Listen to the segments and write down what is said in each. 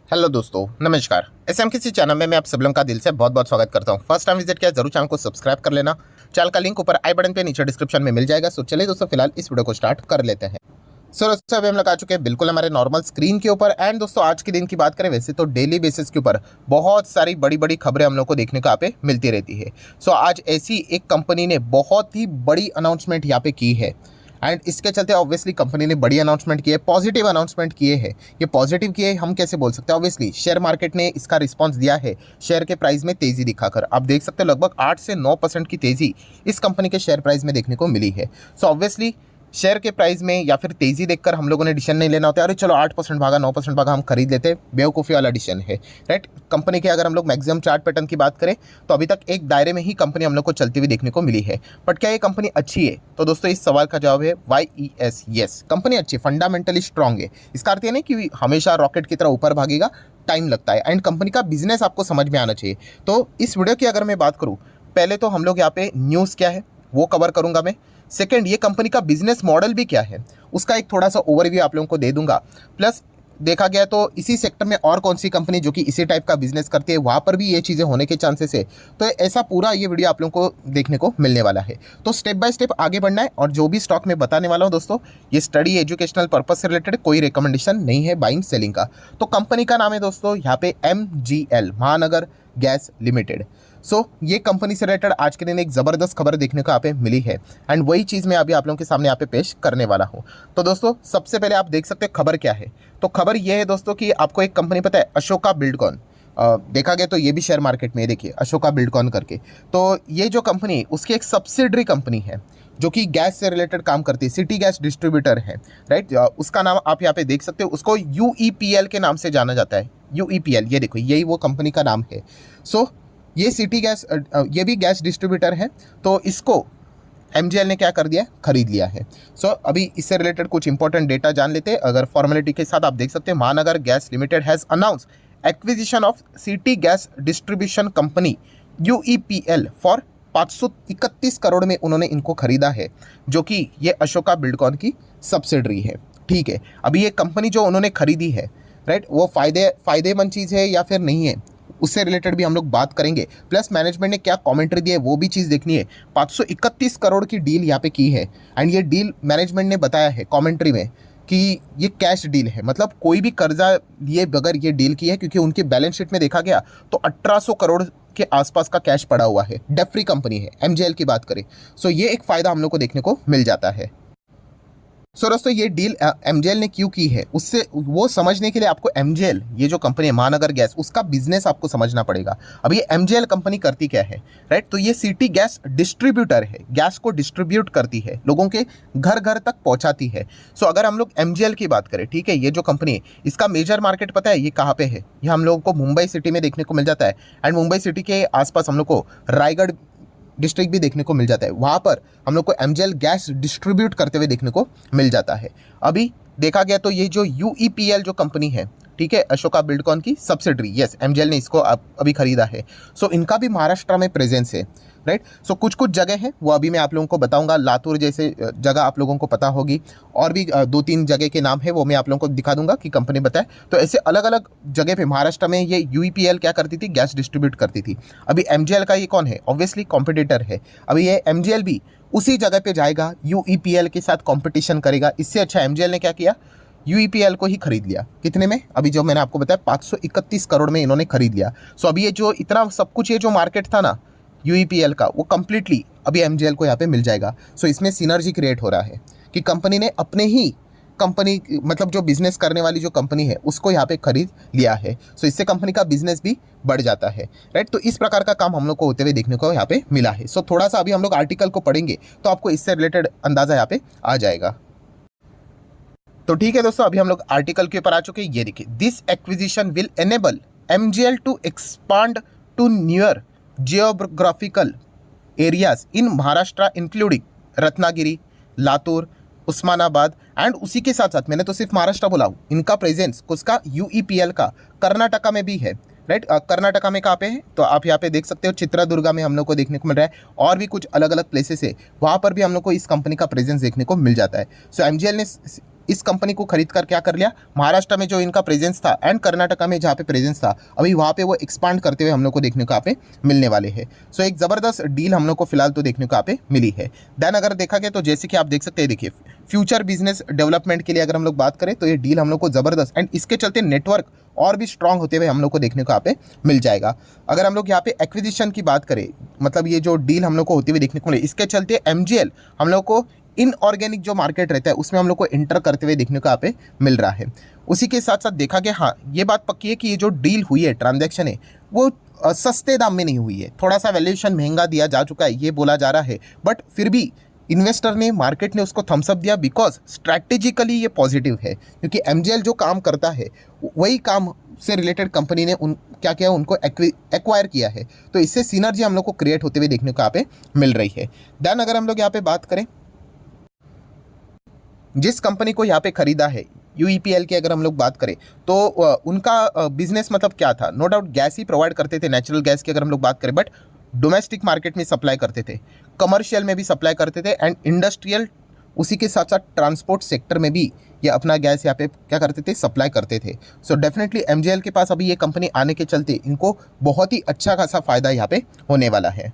Hello दोस्तों, नमस्कार। SMKC channel में मैं आप सब लोगों का दिल से बहुत बहुत स्वागत करता हूं। फर्स्ट टाइम विजिट किया जरूर चैनल को सब्सक्राइब कर लेना। चैनल का लिंक ऊपर आई बटन पे नीचे डिस्क्रिप्शन में मिल जाएगा। सो चलिए दोस्तों, फिलहाल इस वीडियो को स्टार्ट कर लेते हैं। सो दोस्तों, अभी हम लोग आ चुके हैं बिल्कुल हमारे नॉर्मल स्क्रीन के ऊपर। एंड दोस्तों, आज के दिन की बात करें वैसे तो डेली बेसिस के ऊपर बहुत सारी बड़ी बड़ी खबरें हम लोग को देखने को यहाँ पे मिलती रहती है। सो आज ऐसी एक कंपनी ने बहुत ही बड़ी अनाउंसमेंट यहाँ पे की है। एंड इसके चलते ऑब्वियसली कंपनी ने बड़ी अनाउंसमेंट की है, पॉजिटिव अनाउंसमेंट किए हैं। ये पॉजिटिव किए हम कैसे बोल सकते हैं? ऑब्वियसली शेयर मार्केट ने इसका रिस्पांस दिया है शेयर के प्राइस में तेज़ी दिखाकर। आप देख सकते हो लगभग 8 से 9% की तेज़ी इस कंपनी के शेयर प्राइस में देखने को मिली है। सो ऑब्वियसली शेयर के प्राइस में या फिर तेज़ी देखकर हम लोगों ने डिसीजन नहीं लेना होता है, अरे चलो 8% भागा 9% भागा हम खरीद लेते हैं, बेवकूफ़ी वाला डिसीजन है, राइट। कंपनी के अगर हम लोग मैक्सिमम चार्ट पैटर्न की बात करें तो अभी तक एक दायरे में ही कंपनी हम लोग को चलती हुई देखने को मिली है। बट क्या ये कंपनी अच्छी है? तो दोस्तों इस सवाल का जवाब है YES, यस, कंपनी अच्छी, फंडामेंटली स्ट्रांग है। इसका अर्थ ये नहीं कि हमेशा रॉकेट की तरह ऊपर भागेगा, टाइम लगता है। एंड कंपनी का बिजनेस आपको समझ में आना चाहिए। तो इस वीडियो की अगर मैं बात करूँ, पहले तो हम लोग यहाँ पे न्यूज़ क्या है वो कवर करूंगा मैं। सेकंड, ये कंपनी का बिजनेस मॉडल भी क्या है उसका एक थोड़ा सा ओवरव्यू आप लोगों को दे दूंगा। प्लस देखा गया तो इसी सेक्टर में और कौन सी कंपनी जो कि इसी टाइप का बिजनेस करती है वहाँ पर भी ये चीज़ें होने के चांसेस है। तो ऐसा पूरा ये वीडियो आप लोगों को देखने को मिलने वाला है। तो स्टेप बाय स्टेप आगे बढ़ना है। और जो भी स्टॉक में बताने वाला हूँ दोस्तों, ये स्टडी एजुकेशनल पर्पज से रिलेटेड कोई रिकमेंडेशन नहीं है बाइंग सेलिंग का। तो कंपनी का नाम है दोस्तों यहाँ पे MGL, महानगर गैस लिमिटेड। सो ये कंपनी से रिलेटेड आज के दिन एक ज़बरदस्त खबर देखने को यहाँ पे मिली है। एंड वही चीज़ मैं अभी आप लोगों के सामने यहाँ पे पेश करने वाला हूँ। तो दोस्तों सबसे पहले आप देख सकते हैं खबर क्या है। तो खबर ये है दोस्तों कि आपको एक कंपनी पता है, अशोका बिल्डकॉन। देखा गया तो ये भी शेयर मार्केट में, देखिए अशोका बिल्डकॉन करके। तो ये जो कंपनी उसकी एक सब्सिडरी कंपनी है जो कि गैस से रिलेटेड काम करती है, सिटी गैस डिस्ट्रीब्यूटर है, राइट। उसका नाम आप यहाँ पे देख सकते हो, उसको UEPL के नाम से जाना जाता है। UEPL, ये देखो यही वो कंपनी का नाम है। सो ये सिटी गैस, ये भी गैस डिस्ट्रीब्यूटर है। तो इसको MGL ने क्या कर दिया, खरीद लिया है। सो अभी इससे रिलेटेड कुछ इंपॉर्टेंट डेटा जान लेते हैं। अगर फॉर्मेलिटी के साथ आप देख सकते हैं, महानगर gas limited has announce acquisition of city gas distribution company UEPL for 531 crore में उन्होंने इनको खरीदा है, जो कि ये अशोका बिल्डकॉन की सब्सिडरी है। ठीक है, अभी ये कंपनी जो उन्होंने खरीदी है, राइट, वो फायदेमंद चीज़ है या फिर नहीं है, उससे रिलेटेड भी हम लोग बात करेंगे। प्लस मैनेजमेंट ने क्या कमेंट्री दी है वो भी चीज़ देखनी है। 531 करोड़ की डील यहाँ पे की है। एंड ये डील मैनेजमेंट ने बताया है कमेंट्री में कि ये कैश डील है, मतलब कोई भी कर्जा लिए बगैर ये डील की है, क्योंकि उनकी बैलेंस शीट में देखा गया तो 1800 करोड़ के आसपास का कैश पड़ा हुआ है। डेट फ्री कंपनी है MGL की बात करें। सो ये एक फ़ायदा हम लोग को देखने को मिल जाता है। सो दोस्तों ये डील MGL ने क्यों की है, उससे वो समझने के लिए आपको MGL, ये जो कंपनी है महानगर गैस, उसका बिजनेस आपको समझना पड़ेगा। अब ये MGL कंपनी करती क्या है, राइट। तो ये सिटी गैस डिस्ट्रीब्यूटर है, गैस को डिस्ट्रीब्यूट करती है, लोगों के घर घर तक पहुंचाती है। सो अगर हम लोग MGL की बात करें, ठीक है, ये जो कंपनी है इसका मेजर मार्केट पता है ये कहाँ पे है? ये हम लोगों को मुंबई सिटी में देखने को मिल जाता है। एंड मुंबई सिटी के आसपास हम लोग को रायगढ़ डिस्ट्रिक्ट भी देखने को मिल जाता है। वहाँ पर हम लोग को MGL गैस डिस्ट्रीब्यूट करते हुए देखने को मिल जाता है। अभी देखा गया तो ये जो UEPL जो कंपनी है, ठीक है, अशोका बिल्डकॉन की सब्सिडरी, यस, MGL ने इसको अभी खरीदा है। सो इनका भी महाराष्ट्र में प्रेजेंस है, राइट। सो कुछ कुछ जगह हैं वो अभी मैं आप लोगों को बताऊंगा। लातूर जैसे जगह आप लोगों को पता होगी, और भी 2-3 जगह के नाम है वो मैं आप लोगों को दिखा दूंगा कि कंपनी बताए। तो ऐसे अलग अलग जगह पे महाराष्ट्र में ये UEPL क्या करती थी, गैस डिस्ट्रीब्यूट करती थी। अभी MGL का ये कौन है? ऑब्वियसली कॉम्पिटिटर है। अभी ये MGL भी उसी जगह पे जाएगा, UEPL के साथ कॉम्पिटिशन करेगा। इससे अच्छा MGL ने क्या किया, UEPL को ही खरीद लिया। कितने में? अभी जो मैंने आपको बताया 531 करोड़ में इन्होंने खरीद लिया। सो अभी ये जो इतना सब कुछ, ये जो मार्केट था ना UEPL का, वो कंप्लीटली अभी MGL को यहाँ पे मिल जाएगा। सो इसमें सिनर्जी क्रिएट हो रहा है कि कंपनी ने अपने ही कंपनी, मतलब जो बिजनेस करने वाली जो कंपनी है उसको यहाँ पे खरीद लिया है। सो इससे कंपनी का बिजनेस भी बढ़ जाता है, राइट। तो इस प्रकार का काम हम लोग को होते हुए देखने को यहाँ पे मिला है। सो थोड़ा सा अभी हम लोग आर्टिकल को पढ़ेंगे तो आपको इससे रिलेटेड अंदाजा यहाँ पे आ जाएगा। तो ठीक है दोस्तों, अभी हम लोग आर्टिकल के ऊपर आ चुके हैं। ये देखिए, this acquisition will enable MGL to expand to newer geographical areas in Maharashtra including Ratnagiri, Latur, Osmanabad. And उसी के साथ साथ मैंने तो सिर्फ महाराष्ट्र बोला हूँ, इनका प्रेजेंस उसका UEPL का कर्नाटका में भी है, राइट। कर्नाटका में कहाँ पे है तो आप यहाँ पे देख सकते हो, चित्रदुर्गा में हम लोग को देखने को मिल रहा है, और भी कुछ अलग अलग प्लेसेस है वहाँ पर भी हम लोग को इस कंपनी का प्रेजेंस देखने को मिल जाता है। सो MGL ने इस कंपनी को खरीद कर क्या कर लिया, महाराष्ट्र में जो इनका प्रेजेंस था एंड कर्नाटका में जहाँ पे प्रेजेंस था, अभी वहाँ पे वो एक्सपांड करते हुए हम लोग को देखने को यहाँ पे मिलने वाले हैं। सो एक ज़बरदस्त डील हम लोग को फिलहाल तो देखने को यहाँ पे मिली है। देन अगर देखा गया तो जैसे कि आप देख सकते हैं, देखिए फ्यूचर बिजनेस डेवलपमेंट के लिए अगर हम लोग बात करें तो ये डील हम लोग को ज़बरदस्त एंड इसके चलते नेटवर्क और भी स्ट्रांग होते हुए हम लोग को देखने को यहाँ पे मिल जाएगा। अगर हम लोग यहाँ पे एक्विजिशन की बात करें, मतलब ये जो डील हम लोग को होती हुई देखने को मिले, इसके चलते MGL हम लोग को इनऑर्गेनिक जो मार्केट रहता है उसमें हम लोग को एंटर करते हुए देखने को यहाँ पे मिल रहा है। उसी के साथ साथ देखा गया, हाँ ये बात पक्की है कि ये जो डील हुई है, ट्रांजैक्शन है, वो सस्ते दाम में नहीं हुई है, थोड़ा सा वैल्यूएशन महंगा दिया जा चुका है ये बोला जा रहा है, बट फिर भी इन्वेस्टर ने, मार्केट ने उसको थम्स अप दिया बिकॉज स्ट्रैटेजिकली ये पॉजिटिव है, क्योंकि MGL जो काम करता है वही काम से रिलेटेड कंपनी ने क्या किया, उनको एक्वायर किया है, तो इससे सिनर्जी हम लोग को क्रिएट होते हुए देखने को यहाँ पे मिल रही है। देन अगर हम लोग यहाँ पे बात करें, जिस कंपनी को यहाँ पे खरीदा है UEPL की अगर हम लोग बात करें तो उनका बिजनेस मतलब क्या था, नो डाउट गैस ही प्रोवाइड करते थे, नेचुरल गैस की अगर हम लोग बात करें, बट डोमेस्टिक मार्केट में सप्लाई करते थे, कमर्शियल में भी सप्लाई करते थे एंड इंडस्ट्रियल, उसी के साथ साथ ट्रांसपोर्ट सेक्टर में भी ये अपना गैस यहाँ पे क्या करते थे, सप्लाई करते थे। सो डेफिनेटली MGL के पास अभी ये कंपनी आने के चलते इनको बहुत ही अच्छा खासा फायदा यहाँ पे होने वाला है।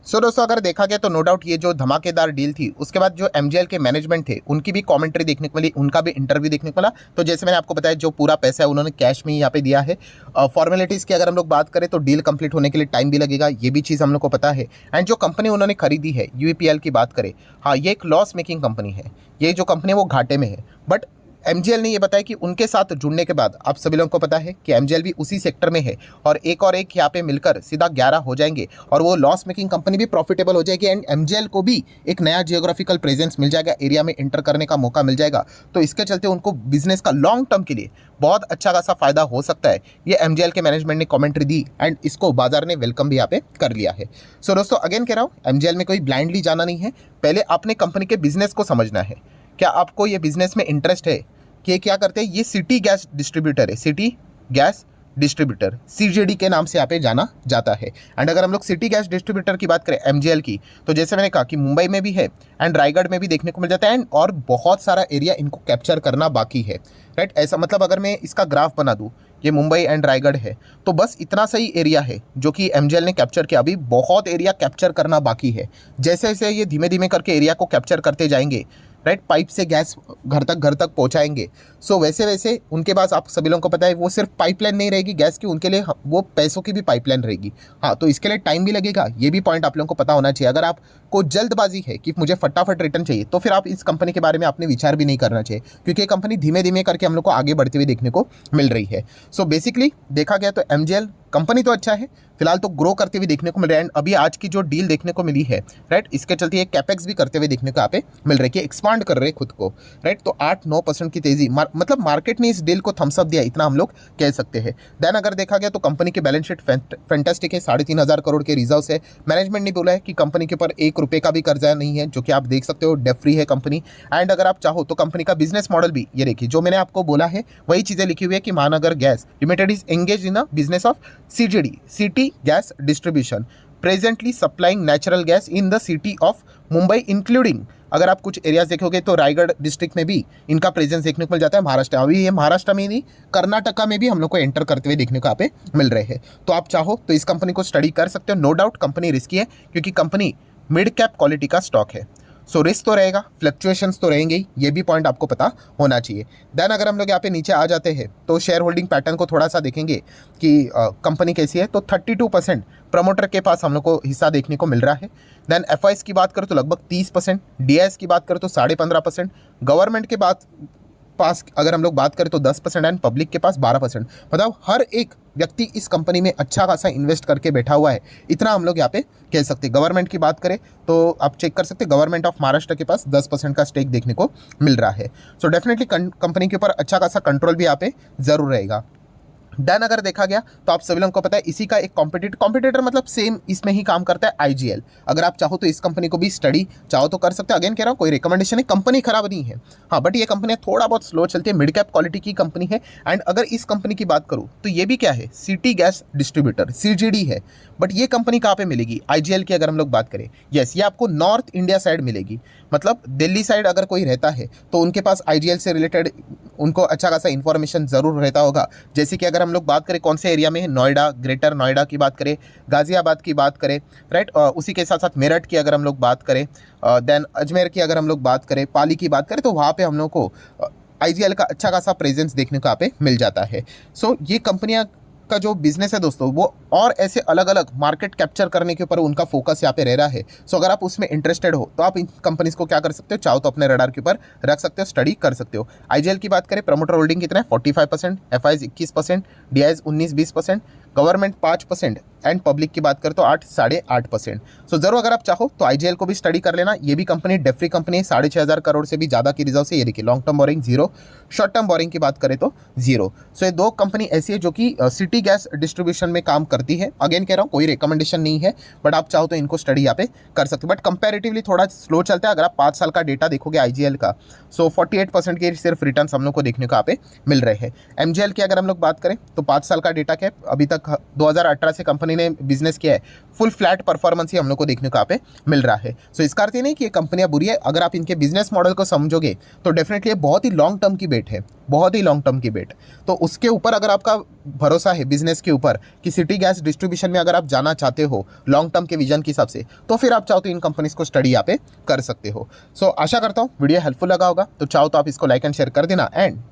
सो दोस्तों अगर देखा गया तो नो डाउट ये जो धमाकेदार डील थी, उसके बाद जो MGL के मैनेजमेंट थे उनकी भी कमेंट्री देखने को मिली, उनका भी इंटरव्यू देखने को मिला। तो जैसे मैंने आपको बताया, जो पूरा पैसा है उन्होंने कैश में ही यहाँ पे दिया है। फॉर्मेलिटीज़ की अगर हम लोग बात करें तो डील कंप्लीट होने के लिए टाइम भी लगेगा, ये भी चीज़ हम लोग को पता है। एंड जो कंपनी उन्होंने खरीदी है UEPL की बात करें, हाँ ये एक लॉस मेकिंग कंपनी है, ये जो कंपनी है वो घाटे में है, बट MGL ने ये बताया कि उनके साथ जुड़ने के बाद आप सभी लोगों को पता है कि MGL भी उसी सेक्टर में है और एक यहाँ पे मिलकर सीधा 11 हो जाएंगे और वो लॉस मेकिंग कंपनी भी प्रॉफिटेबल हो जाएगी एंड MGL को भी एक नया जियोग्राफिकल प्रेजेंस मिल जाएगा, एरिया में एंटर करने का मौका मिल जाएगा। तो इसके चलते उनको बिजनेस का लॉन्ग टर्म के लिए बहुत अच्छा खासा फायदा हो सकता है, ये MGL के मैनेजमेंट ने कॉमेंट्री दी एंड इसको बाजार ने वेलकम भी यहाँ पे कर लिया है। सो दोस्तों अगेन कह रहा हूँ, MGL में कोई ब्लाइंडली जाना नहीं है, पहले आपने कंपनी के बिजनेस को समझना है। क्या आपको ये बिजनेस में इंटरेस्ट है कि क्या करते हैं, ये सिटी गैस डिस्ट्रीब्यूटर है, सिटी गैस डिस्ट्रीब्यूटर, CGD के नाम से यहाँ पे जाना जाता है। एंड अगर हम लोग सिटी गैस डिस्ट्रीब्यूटर की बात करें MGL की, तो जैसे मैंने कहा कि मुंबई में भी है एंड रायगढ़ में भी देखने को मिल जाता है एंड और बहुत सारा एरिया इनको कैप्चर करना बाकी है, राइट। ऐसा मतलब अगर मैं इसका ग्राफ बना दूँ, ये मुंबई एंड रायगढ़ है, तो बस इतना सही एरिया है जो कि MGL ने कैप्चर किया, अभी बहुत एरिया कैप्चर करना बाकी है। जैसे जैसे ये धीमे धीमे करके एरिया को कैप्चर करते जाएंगे, राइट, पाइप से गैस घर तक पहुंचाएंगे। सो वैसे वैसे उनके पास, आप सभी लोगों को पता है, वो सिर्फ पाइपलाइन नहीं रहेगी गैस की, उनके लिए वो पैसों की भी पाइपलाइन रहेगी। हाँ, तो इसके लिए टाइम भी लगेगा, ये भी पॉइंट आप लोगों को पता होना चाहिए। अगर आपको जल्दबाजी है कि मुझे फटाफट रिटर्न चाहिए, तो फिर आप इस कंपनी के बारे में आपने विचार भी नहीं करना चाहिए, क्योंकि ये कंपनी धीमे धीमे करके हम लोग को आगे बढ़ते हुए देखने को मिल रही है। सो बेसिकली देखा गया तो MGL कंपनी तो अच्छा है, फिलहाल तो ग्रो करते हुए देखने को मिल रहा है। एंड अभी आज की जो डील देखने को मिली है, राइट, इसके चलते ये कैपेक्स भी करते हुए देखने को यहाँ पे मिल रहा है कि एक्सपांड कर रहे हैं खुद को, राइट। तो 8-9% की तेजी, मतलब मार्केट ने इस डील को थम्स अप दिया, इतना हम लोग कह सकते हैं। देन अगर देखा गया तो कंपनी की बैलेंस शीट फैंटास्टिक है, 3,500 करोड़ के रिजर्व्स है। मैनेजमेंट ने बोला है कि कंपनी के ऊपर 1 रुपये का भी कर्जा नहीं है, जो कि आप देख सकते हो, डेट फ्री है कंपनी। एंड अगर आप चाहो तो कंपनी का बिजनेस मॉडल भी, ये देखिए जो मैंने आपको बोला है वही चीज़ें लिखी हुई है कि महानगर gas limited is engage in a business of CGD, city gas distribution, presently supplying natural gas in the city of Mumbai including, अगर आप कुछ एरियाज देखोगे तो रायगढ़ डिस्ट्रिक्ट में भी इनका प्रेजेंस देखने को मिल जाता है। महाराष्ट्र, अभी ये महाराष्ट्र में नहीं, कर्नाटका में भी हम लोग को एंटर करते हुए देखने को यहाँ पे मिल रहे हैं। तो आप चाहो तो इस कंपनी को स्टडी कर सकते हो। नो डाउट कंपनी रिस्की है, क्योंकि कंपनी मिड कैप क्वालिटी का स्टॉक है। सो रिस्क तो रहेगा, फ्लक्चुएशंस तो रहेंगे ही, ये भी पॉइंट आपको पता होना चाहिए। देन अगर हम लोग यहाँ पे नीचे आ जाते हैं तो शेयर होल्डिंग पैटर्न को थोड़ा सा देखेंगे कि कंपनी कैसी है, तो 32% प्रमोटर के पास हम लोग को हिस्सा देखने को मिल रहा है। देन FIs की बात करें तो लगभग 30%, DIs की बात करें तो 15.5%, गवर्नमेंट के पास अगर हम लोग बात करें तो 10% एंड पब्लिक के पास 12%। मतलब हर एक व्यक्ति इस कंपनी में अच्छा खासा इन्वेस्ट करके बैठा हुआ है, इतना हम लोग यहाँ पे कह सकते हैं। गवर्नमेंट की बात करें तो आप चेक कर सकते हैं, गवर्नमेंट ऑफ महाराष्ट्र के पास 10% का स्टेक देखने को मिल रहा है। सो डेफिनेटली कंपनी के ऊपर अच्छा खासा कंट्रोल भी यहाँ पे जरूर रहेगा। देन अगर देखा गया तो आप सभी लोगों को पता है इसी का एक कॉम्पिटिटर मतलब सेम इसमें ही काम करता है IGL। अगर आप चाहो तो इस कंपनी को भी स्टडी चाहो तो कर सकते हो। अगेन कह रहा हूँ, कोई रिकमेंडेशन है, कंपनी खराब नहीं है, हाँ, बट ये कंपनी थोड़ा बहुत स्लो चलती है, मिड कैप क्वालिटी की कंपनी है। एंड अगर इस कंपनी की बात करूँ तो ये भी क्या है, सिटी गैस डिस्ट्रीब्यूटर, CGD है, बट ये कंपनी कहाँ पे मिलेगी, IGL की अगर हम लोग बात करें, यस, ये आपको नॉर्थ इंडिया साइड मिलेगी। मतलब दिल्ली साइड अगर कोई रहता है तो उनके पास आईजीएल से रिलेटेड उनको अच्छा खासा इन्फॉर्मेशन ज़रूर रहता होगा। जैसे कि अगर हम लोग बात करें कौन से एरिया में है, नोएडा, ग्रेटर नोएडा की बात करें, गाज़ियाबाद की बात करें, राइट, उसी के साथ साथ मेरठ की अगर हम लोग बात करें, देन अजमेर की अगर हम लोग बात करें, पाली की बात करें, तो वहाँ पे हम लोग को आईजीएल का अच्छा खासा प्रेजेंस देखने को यहाँ पे मिल जाता है। सो ये कंपनियां का जो बिजनेस है दोस्तों, वो और ऐसे अलग अलग मार्केट कैप्चर करने के ऊपर उनका फोकस यहाँ पे रह रहा है। सो अगर आप उसमें इंटरेस्टेड हो तो आप इन कंपनीज को क्या कर सकते हो, चाहो तो अपने रडार के ऊपर रख सकते हो, स्टडी कर सकते हो। आईजीएल की बात करें, प्रमोटर होल्डिंग कितना है, 45%, FIIs 21%, DIs 19-20%, government 5% and public की बात करें तो 8-8.5%। सो जरूर अगर आप चाहो तो आईजीएल को भी स्टडी कर लेना। ये भी कंपनी डेट फ्री कंपनी है, 6,500 करोड़ से भी ज़्यादा की रिजर्व से। ये देखिए, long term borrowing 0, short term borrowing की बात करें तो 0। सो ये दो कंपनी ऐसी है जो कि सिटी गैस डिस्ट्रीब्यूशन में काम करती है। अगेन कह रहा हूँ, कोई रिकमेंडेशन नहीं है, बट आप चाहो तो इनको स्टडी यहाँ पे कर सकते हो। बट कंपेरेटिवली थोड़ा स्लो चलता है। अगर आप 5 साल का डेटा देखोगे आईजीएल का, सो 48% के सिर्फ रिटर्न हम लोग को देखने को यहाँ पे मिल रहे हैं। एमजीएल की अगर हम लोग बात करें तो 5 साल का डेटा क्या है, अभी तक 2018 से कंपनी ने बिजनेस किया है, फुल फ्लैट परफॉर्मेंस ही हम लोग को देखने को यहाँ पे मिल रहा है। सो इसका अर्थ ये नहीं कि ये कंपनियां बुरी है। अगर आप इनके बिजनेस मॉडल को समझोगे तो डेफिनेटली बहुत ही लॉन्ग टर्म की बेट है, बहुत ही लॉन्ग टर्म की बेट। तो उसके ऊपर अगर आपका भरोसा है बिजनेस के ऊपर कि सिटी गैस डिस्ट्रीब्यूशन में अगर आप जाना चाहते हो लॉन्ग टर्म के विजन के हिसाब से, तो फिर आप चाहो तो इन कंपनीज को स्टडी यहाँ पे कर सकते हो। सो आशा करता हूँ वीडियो हेल्पफुल लगा होगा। तो चाहो तो आप इसको लाइक एंड शेयर कर देना। एंड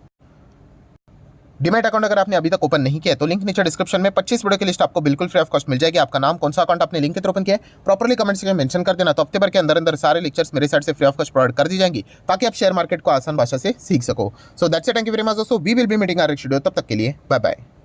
डीमैट अकाउंट अगर आपने अभी तक ओपन नहीं किया है तो लिंक नीचे डिस्क्रिप्शन में 25 वीडियो की लिस्ट आपको बिल्कुल फ्री ऑफ कॉस्ट मिल जाएगी। आपका नाम, कौन सा अकाउंट आपने लिंक के थ्रू ओपन किया है, प्रॉपर्ली कमेंट सेक्शन में मेंशन कर देना। तो हफ्ते भर के अंदर अंदर सारे लेक्चर्स मेरे साइड से फ्री ऑफ कॉस्ट प्रोवाइड कर दी जाएंगी, ताकि आप शेयर मार्केट को आसान भाषा से सीख सको। So that's it, thank you very much दोस्तों। We will be meeting our next video. तब तक के लिए बाय बाय।